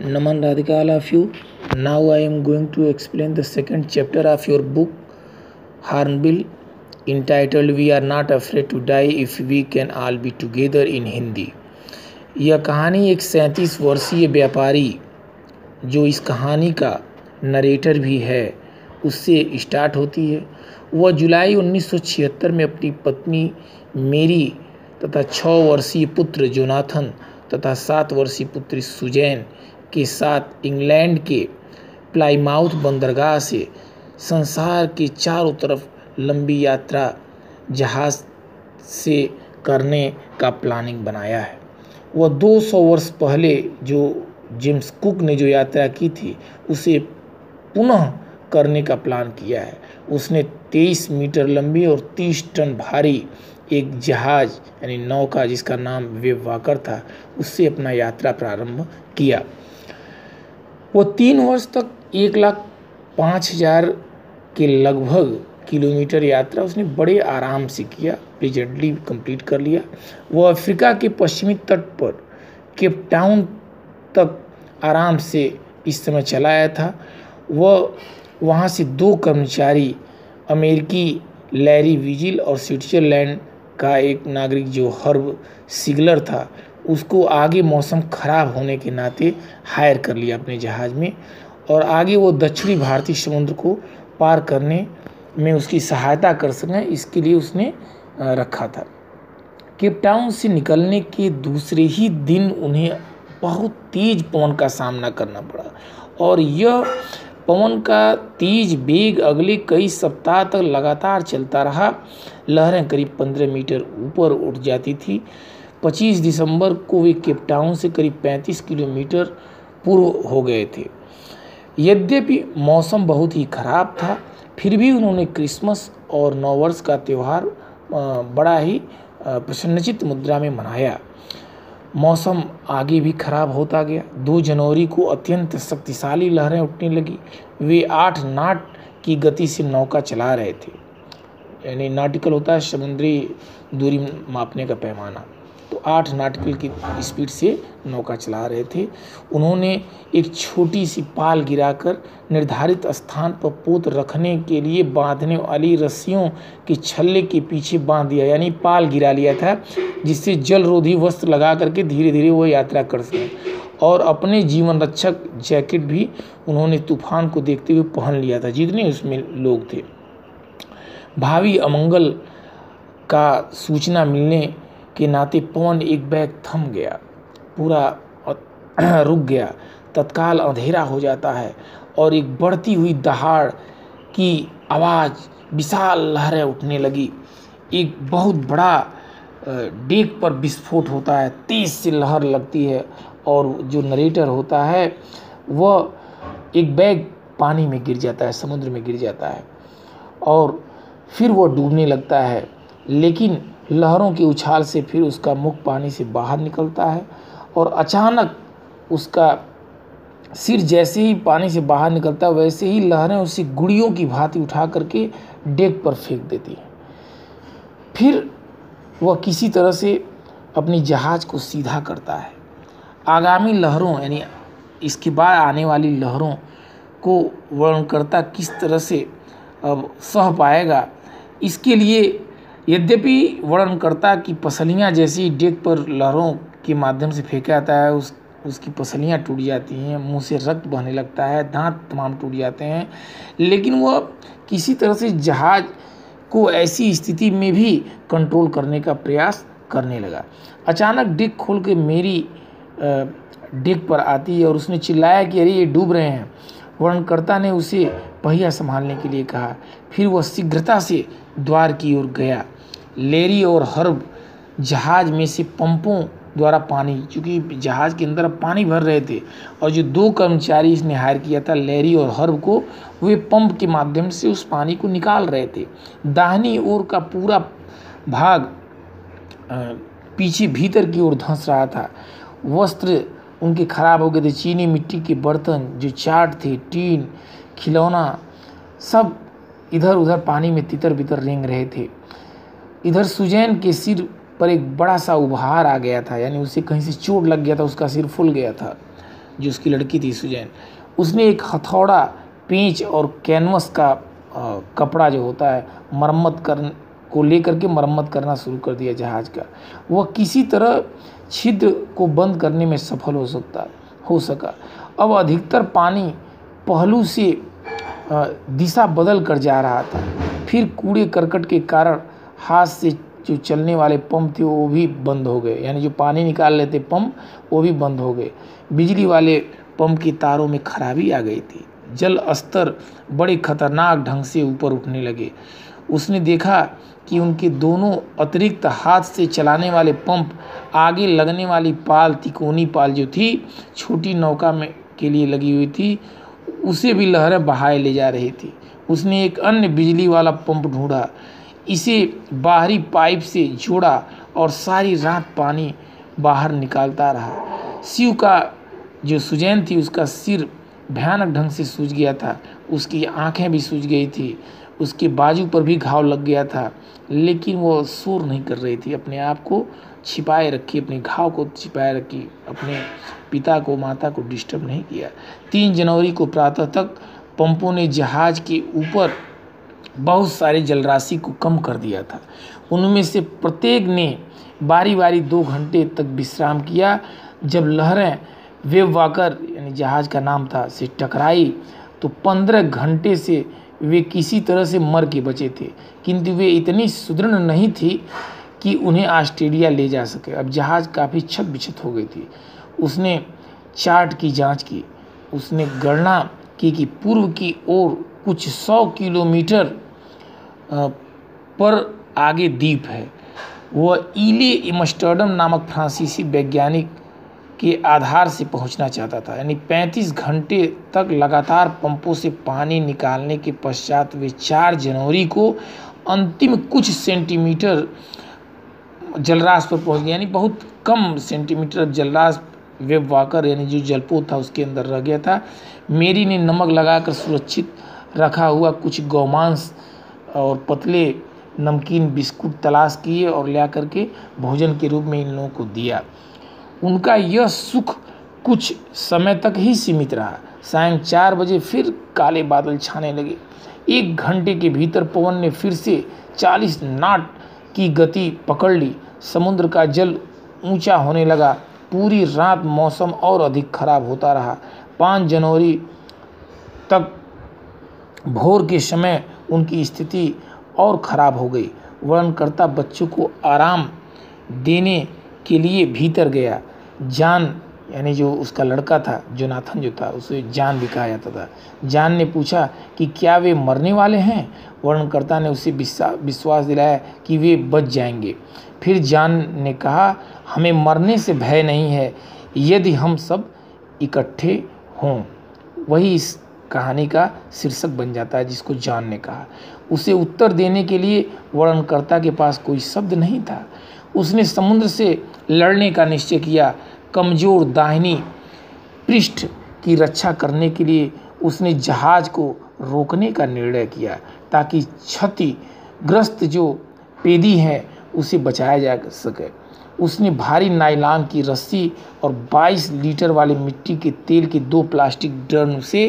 Naman Radhika, all of you. Now I am going to explain the second chapter of your book Hornbill, entitled We Are Not Afraid to Die If We Can All Be Together in Hindi। यह कहानी एक 37 वर्षीय व्यापारी जो इस कहानी का narrator भी है उससे स्टार्ट होती है। वह जुलाई 1976 में अपनी पत्नी मेरी तथा 6 वर्षीय पुत्र जोनाथन तथा 7 वर्षीय पुत्री सुजैन के साथ इंग्लैंड के प्लाईमाउथ बंदरगाह से संसार के चारों तरफ लंबी यात्रा जहाज़ से करने का प्लानिंग बनाया है। वह 200 वर्ष पहले जो जेम्स कुक ने जो यात्रा की थी उसे पुनः करने का प्लान किया है। उसने 23 मीटर लंबी और 30 टन भारी एक जहाज़ यानी नौका जिसका नाम वेव वॉकर था उससे अपना यात्रा प्रारंभ किया। वो 3 वर्ष तक 1,05,000 के लगभग किलोमीटर यात्रा उसने बड़े आराम से किया, प्रेजेंटली कंप्लीट कर लिया। वो अफ्रीका के पश्चिमी तट पर केप टाउन तक आराम से इस समय चला आया था। वह वहाँ से 2 कर्मचारी अमेरिकी लैरी विजिल और स्विट्जरलैंड का एक नागरिक जो हर्ब सिगलर था उसको आगे मौसम ख़राब होने के नाते हायर कर लिया अपने जहाज़ में और आगे वो दक्षिणी भारतीय समुद्र को पार करने में उसकी सहायता कर सकें, इसके लिए उसने रखा था। केप टाउन से निकलने के दूसरे ही दिन उन्हें बहुत तेज़ पवन का सामना करना पड़ा और यह पवन का तेज वेग अगले कई सप्ताह तक लगातार चलता रहा। लहरें करीब 15 मीटर ऊपर उठ जाती थी। 25 दिसंबर को वे केप टाउन से करीब 35 किलोमीटर पूर्व हो गए थे। यद्यपि मौसम बहुत ही खराब था फिर भी उन्होंने क्रिसमस और नववर्ष का त्यौहार बड़ा ही प्रसन्नचित्त मुद्रा में मनाया। मौसम आगे भी खराब होता गया। 2 जनवरी को अत्यंत शक्तिशाली लहरें उठने लगी। वे 8 नॉट की गति से नौका चला रहे थे, यानी नॉटिकल होता है समुद्री दूरी मापने का पैमाना, तो 8 नॉटिकल की स्पीड से नौका चला रहे थे। उन्होंने एक छोटी सी पाल गिराकर निर्धारित स्थान पर पोत रखने के लिए बांधने वाली रस्सियों के छल्ले के पीछे बांध दिया, यानी पाल गिरा लिया था जिससे जलरोधी वस्त्र लगा करके धीरे धीरे वो यात्रा कर सकें। और अपने जीवन रक्षक जैकेट भी उन्होंने तूफान को देखते हुए पहन लिया था जितने उसमें लोग थे। भावी अमंगल का सूचना मिलने के नाते पवन एक बैग थम गया, पूरा रुक गया। तत्काल अंधेरा हो जाता है और एक बढ़ती हुई दहाड़ की आवाज़, विशाल लहरें उठने लगी। एक बहुत बड़ा डेक पर विस्फोट होता है, तेज से लहर लगती है और जो नरेटर होता है वह एक बैग पानी में गिर जाता है, समुद्र में गिर जाता है और फिर वह डूबने लगता है। लेकिन लहरों के उछाल से फिर उसका मुख पानी से बाहर निकलता है और अचानक उसका सिर जैसे ही पानी से बाहर निकलता है वैसे ही लहरें उसे गुड़ियों की भांति उठा करके डेक पर फेंक देती हैं। फिर वह किसी तरह से अपनी जहाज़ को सीधा करता है। आगामी लहरों यानी इसके बाद आने वाली लहरों को वर्णनकर्ता किस तरह से अब सह पाएगा, इसके लिए यद्यपि वर्णनकर्ता की पसलियाँ जैसी डेक पर लहरों के माध्यम से फेंका जाता है उसकी पसलियाँ टूट जाती हैं, मुंह से रक्त बहने लगता है, दांत तमाम टूट जाते हैं, लेकिन वह किसी तरह से जहाज़ को ऐसी स्थिति में भी कंट्रोल करने का प्रयास करने लगा। अचानक डेक खोल के मेरी डेक पर आती है और उसने चिल्लाया कि अरे ये डूब रहे हैं। वर्णनकर्ता ने उसे पहिया संभालने के लिए कहा। फिर वह शीघ्रता से द्वार की ओर गया। लेरी और हर्ब जहाज़ में से पंपों द्वारा पानी, चूँकि जहाज़ के अंदर अब पानी भर रहे थे और जो 2 कर्मचारी इसने हायर किया था लेरी और हर्ब को, वे पंप के माध्यम से उस पानी को निकाल रहे थे। दाहिनी ओर का पूरा भाग पीछे भीतर की ओर धंस रहा था। वस्त्र उनके खराब हो गए थे। चीनी मिट्टी के बर्तन, जो चाट थे, टीन, खिलौना, सब इधर उधर पानी में तितर बितर रेंग रहे थे। इधर सुजैन के सिर पर एक बड़ा सा उभार आ गया था, यानी उसे कहीं से चोट लग गया था, उसका सिर फूल गया था। जो उसकी लड़की थी सुजैन, उसने एक हथौड़ा, पेंच और कैनवस का कपड़ा जो होता है को लेकर के मरम्मत करना शुरू कर दिया जहाज़ का। वह किसी तरह छिद्र को बंद करने में सफल हो सका। अब अधिकतर पानी पहलू से दिशा बदल कर जा रहा था। फिर कूड़े करकट के कारण हाथ से जो चलने वाले पंप थे वो भी बंद हो गए, यानी जो पानी निकाल लेते पंप वो भी बंद हो गए। बिजली वाले पंप की तारों में खराबी आ गई थी। जल स्तर बड़े खतरनाक ढंग से ऊपर उठने लगे। उसने देखा कि उनके दोनों अतिरिक्त हाथ से चलाने वाले पंप, आगे लगने वाली पाल, तिकोनी पाल जो थी छोटी नौका में के लिए लगी हुई थी, उसे भी लहरें बहाए ले जा रही थी। उसने एक अन्य बिजली वाला पंप ढूंढा, इसे बाहरी पाइप से जोड़ा और सारी रात पानी बाहर निकालता रहा। शिव का जो सुजैन थी उसका सिर भयानक ढंग से सूज गया था, उसकी आंखें भी सूज गई थी, उसके बाजू पर भी घाव लग गया था, लेकिन वो शोर नहीं कर रही थी। अपने आप को छिपाए रखी, अपने घाव को छिपाए रखी, अपने पिता को, माता को डिस्टर्ब नहीं किया। 3 जनवरी को प्रातः तक पंपों ने जहाज के ऊपर बहुत सारे जलराशि को कम कर दिया था। उनमें से प्रत्येक ने बारी बारी 2 घंटे तक विश्राम किया। जब लहरें वेव वॉकर, यानी जहाज का नाम था, से टकराई तो 15 घंटे से वे किसी तरह से मर के बचे थे, किंतु वे इतनी सुदृढ़ नहीं थी कि उन्हें ऑस्ट्रेलिया ले जा सके। अब जहाज काफ़ी क्षत विक्षत हो गई थी। उसने चार्ट की जांच की। उसने गणना की कि पूर्व की ओर कुछ 100 किलोमीटर पर आगे द्वीप है। वह ईले एम्स्टर्डम नामक फ्रांसीसी वैज्ञानिक के आधार से पहुंचना चाहता था। यानी 35 घंटे तक लगातार पंपों से पानी निकालने के पश्चात वे 4 जनवरी को अंतिम कुछ सेंटीमीटर जलराशि पर पहुंच गए। यानी बहुत कम सेंटीमीटर जलराशि वेव वॉकर, यानी जो जलपोत था उसके अंदर रह गया था। मेरी ने नमक लगाकर सुरक्षित रखा हुआ कुछ गौमांस और पतले नमकीन बिस्कुट तलाश किए और ला करके भोजन के रूप में इन लोगों को दिया। उनका यह सुख कुछ समय तक ही सीमित रहा। सायं 4 बजे फिर काले बादल छाने लगे। 1 घंटे के भीतर पवन ने फिर से 40 नॉट की गति पकड़ ली। समुद्र का जल ऊंचा होने लगा। पूरी रात मौसम और अधिक खराब होता रहा। 5 जनवरी तक भोर के समय उनकी स्थिति और ख़राब हो गई। वर्णनकर्ता बच्चों को आराम देने के लिए भीतर गया। जॉन, यानी जो उसका लड़का था, जोनाथन जो था, उसे जॉन भी कहा जाता था। जॉन ने पूछा कि क्या वे मरने वाले हैं। वर्णनकर्ता ने उसे विश्वास दिलाया कि वे बच जाएंगे। फिर जॉन ने कहा, हमें मरने से भय नहीं है यदि हम सब इकट्ठे हों। वही इस कहानी का शीर्षक बन जाता है जिसको जॉन ने कहा। उसे उत्तर देने के लिए वर्णनकर्ता के पास कोई शब्द नहीं था। उसने समुद्र से लड़ने का निश्चय किया। कमज़ोर दाहिनी पृष्ठ की रक्षा करने के लिए उसने जहाज को रोकने का निर्णय किया ताकि क्षतिग्रस्त जो पेदी है उसे बचाया जा सके। उसने भारी नायलॉन की रस्सी और 22 लीटर वाले मिट्टी के तेल के 2 प्लास्टिक ड्रम से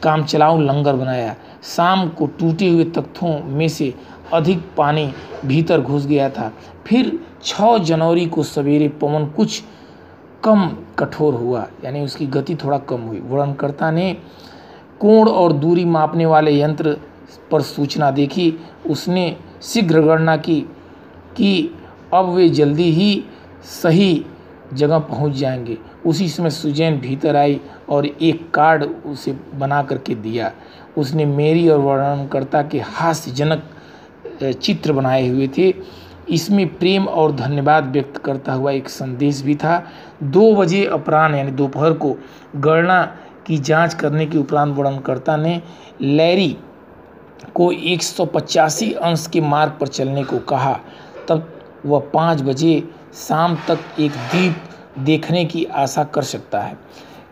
काम चलाऊ लंगर बनाया। शाम को टूटे हुए तख्तों में से अधिक पानी भीतर घुस गया था। फिर 6 जनवरी को सवेरे पवन कुछ कम कठोर हुआ, यानी उसकी गति थोड़ा कम हुई। वर्णनकर्ता ने कोण और दूरी मापने वाले यंत्र पर सूचना देखी। उसने शीघ्र गणना की कि अब वे जल्दी ही सही जगह पहुंच जाएंगे। उसी समय सुजैन भीतर आई और एक कार्ड उसे बना करके दिया। उसने मेरी और वर्णनकर्ता के हास्यजनक चित्र बनाए हुए थे। इसमें प्रेम और धन्यवाद व्यक्त करता हुआ एक संदेश भी था। 2 बजे अपराह्न, यानी दोपहर को गणना की जांच करने के उपरांत वर्णनकर्ता ने लैरी को 185 अंश के मार्ग पर चलने को कहा। तब वह 5 बजे शाम तक एक द्वीप देखने की आशा कर सकता है।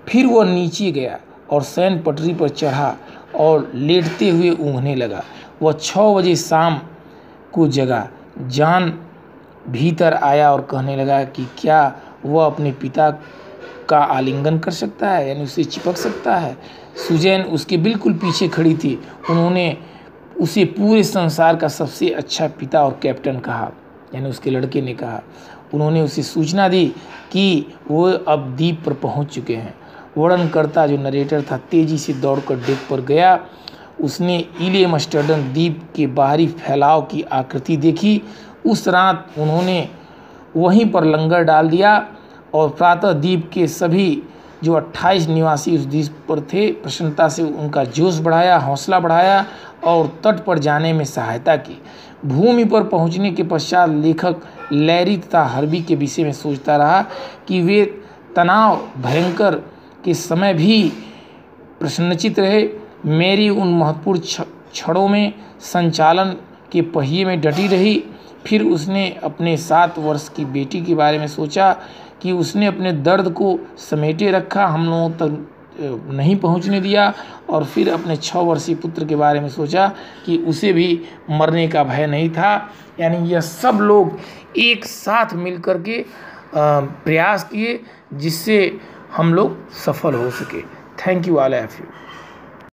फिर वह नीचे गया और सैन पटरी पर चढ़ा और लेटते हुए ऊँघने लगा। वह 6 बजे शाम को जगा। जॉन भीतर आया और कहने लगा कि क्या वह अपने पिता का आलिंगन कर सकता है, यानी उससे चिपक सकता है। सुजैन उसके बिल्कुल पीछे खड़ी थी। उन्होंने उसे पूरे संसार का सबसे अच्छा पिता और कैप्टन कहा, यानी उसके लड़के ने कहा। उन्होंने उसे सूचना दी कि वो अब द्वीप पर पहुंच चुके हैं। वर्णनकर्ता जो नरेटर था तेजी से दौड़कर डेक पर गया। उसने इले एम्स्टर्डम द्वीप के बाहरी फैलाव की आकृति देखी। उस रात उन्होंने वहीं पर लंगर डाल दिया और प्रातः द्वीप के सभी जो 28 निवासी उस द्वीप पर थे प्रसन्नता से उनका जोश बढ़ाया, हौसला बढ़ाया और तट पर जाने में सहायता की। भूमि पर पहुंचने के पश्चात लेखक लैरी तथा हार्वी के विषय में सोचता रहा कि वे तनाव भयंकर के समय भी प्रसन्नचित रहे। मैरी उन महत्वपूर्ण क्षणों में संचालन के पहिए में डटी रही। फिर उसने अपने 7 वर्ष की बेटी के बारे में सोचा कि उसने अपने दर्द को समेटे रखा, हम लोगों तक नहीं पहुंचने दिया। और फिर अपने 6 वर्षीय पुत्र के बारे में सोचा कि उसे भी मरने का भय नहीं था। यानी यह सब लोग एक साथ मिलकर के प्रयास किए जिससे हम लोग सफल हो सके। Thank you all of you.